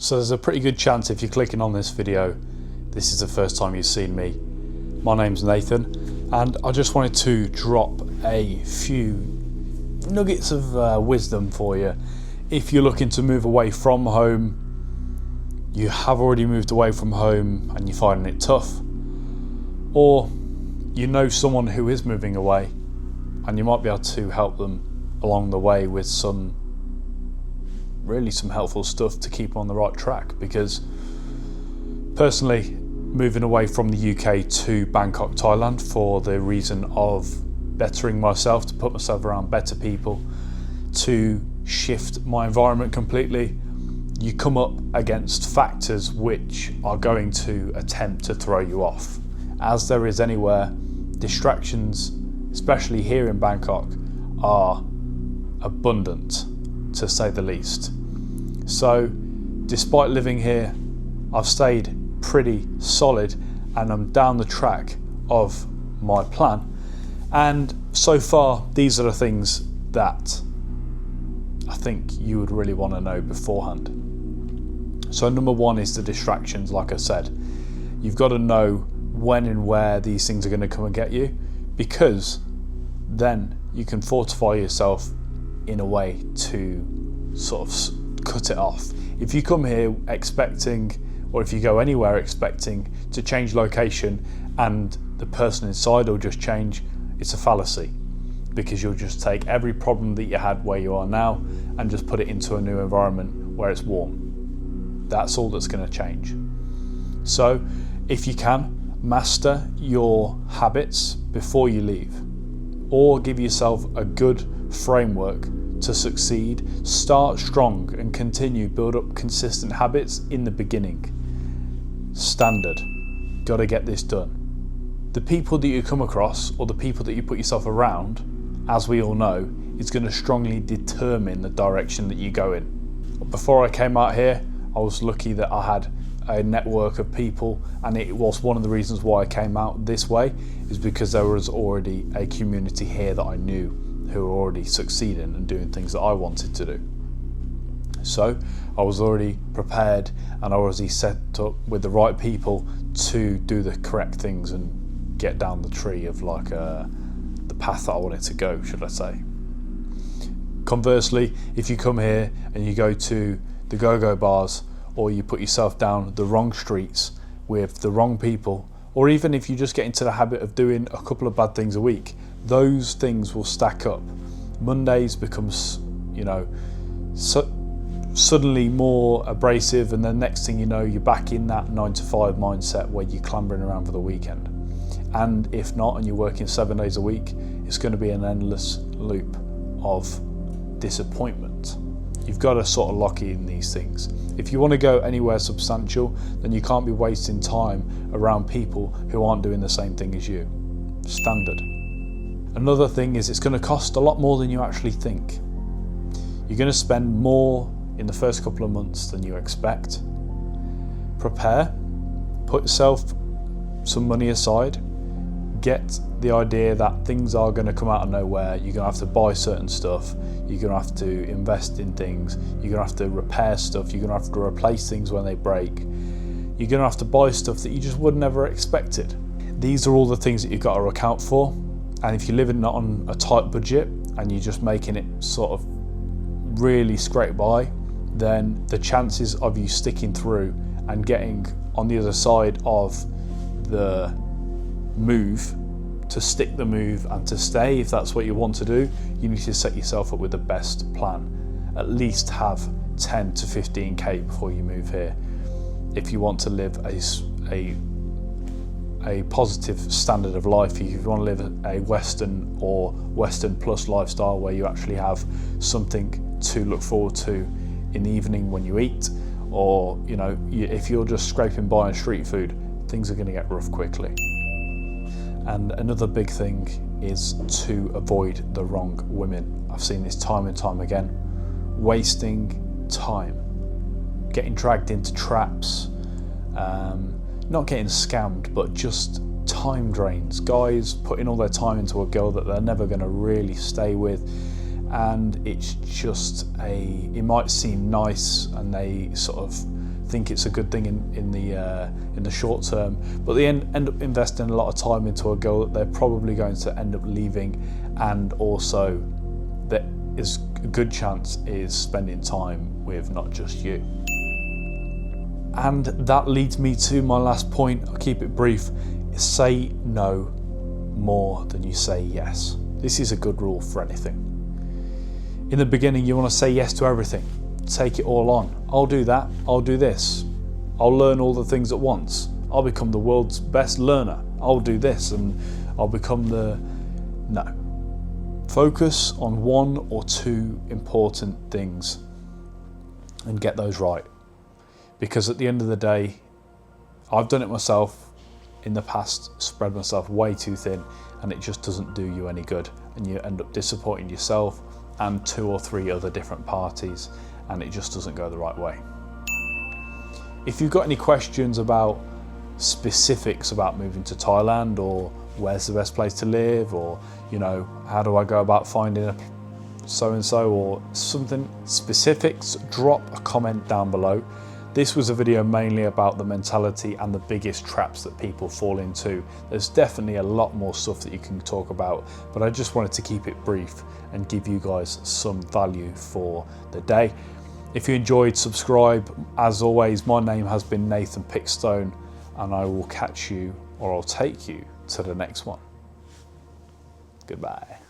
So there's a pretty good chance if you're clicking on this video, this is the first time you've seen me. My name's Nathan, and I just wanted to drop a few nuggets of wisdom for you. If you're looking to move away from home, you have already moved away from home and you're finding it tough, or you know someone who is moving away and you might be able to help them along the way with some helpful stuff to keep on the right track. Because personally, moving away from the UK to Bangkok, Thailand, for the reason of bettering myself, to put myself around better people, to shift my environment completely, you come up against factors which are going to attempt to throw you off. As there is anywhere, distractions, especially here in Bangkok, are abundant, to say the least. So despite living here, I've stayed pretty solid and I'm down the track of my plan. And so far, these are the things that I think you would really want to know beforehand. So number one is the distractions. Like I said, you've got to know when and where these things are going to come and get you, because then you can fortify yourself in a way to sort of cut it off. If you come here expecting, or if you go anywhere expecting to change location and the person inside will just change, it's a fallacy, because you'll just take every problem that you had where you are now and just put it into a new environment where it's warm. That's all that's going to change. So if you can, master your habits before you leave, or give yourself a good framework to succeed. Start strong and continue, build up consistent habits in the beginning. Standard, got to get this done. The people that you come across, or the people that you put yourself around, as we all know, is going to strongly determine the direction that you go in. Before I came out here, I was lucky that I had a network of people, and it was one of the reasons why I came out this way, is because there was already a community here that I knew who were already succeeding and doing things that I wanted to do. So I was already prepared and I was already set up with the right people to do the correct things and get down the tree of the path that I wanted to go, should I say. Conversely, if you come here and you go to the go-go bars, or you put yourself down the wrong streets with the wrong people, or even if you just get into the habit of doing a couple of bad things a week, those things will stack up. Mondays becomes, suddenly more abrasive, and then next thing you know, you're back in that 9 to 5 mindset where you're clambering around for the weekend. And if not, and you're working 7 days a week, it's going to be an endless loop of disappointment. You've got to sort of lock in these things. If you want to go anywhere substantial, then you can't be wasting time around people who aren't doing the same thing as you. Standard. Another thing is, it's going to cost a lot more than you actually think. You're going to spend more in the first couple of months than you expect. Prepare, put yourself some money aside, get the idea that things are going to come out of nowhere. You're going to have to buy certain stuff, you're going to have to invest in things, you're going to have to repair stuff, you're going to have to replace things when they break, you're going to have to buy stuff that you just would never expected. These are all the things that you've got to account for, and if you're living on a tight budget and you're just making it sort of really scrape by, then the chances of you sticking through and getting on the other side of the move, to stick the move and to stay, if that's what you want to do, you need to set yourself up with the best plan. At least have 10 to 15k before you move here, if you want to live a positive standard of life. If you want to live a Western or Western plus lifestyle where you actually have something to look forward to in the evening when you eat, or if you're just scraping by on street food, things are going to get rough quickly. And another big thing is to avoid the wrong women. I've seen this time and time again. Wasting time, getting dragged into traps, not getting scammed, but just time drains. Guys putting all their time into a girl that they're never going to really stay with, and it's just it might seem nice and they sort of think it's a good thing in the short term, but they end up investing a lot of time into a girl that they're probably going to end up leaving, and also there is a good chance is spending time with not just you. And that leads me to my last point. I'll keep it brief. Say no more than you say yes. This is a good rule for anything. In the beginning, you want to say yes to everything. Take it all on. I'll do that. I'll do this. I'll learn all the things at once. I'll become the world's best learner. I'll do this and I'll become No. Focus on one or two important things and get those right. Because at the end of the day, I've done it myself in the past, spread myself way too thin, and it just doesn't do you any good. And you end up disappointing yourself and 2 or 3 other different parties, and it just doesn't go the right way. If you've got any questions about specifics about moving to Thailand, or where's the best place to live, or how do I go about finding a so-and-so, or something specifics, drop a comment down below. This was a video mainly about the mentality and the biggest traps that people fall into. There's definitely a lot more stuff that you can talk about, but I just wanted to keep it brief and give you guys some value for the day. If you enjoyed, subscribe. As always, my name has been Nathan Pickstone, and I will catch you, or I'll take you to the next one. Goodbye.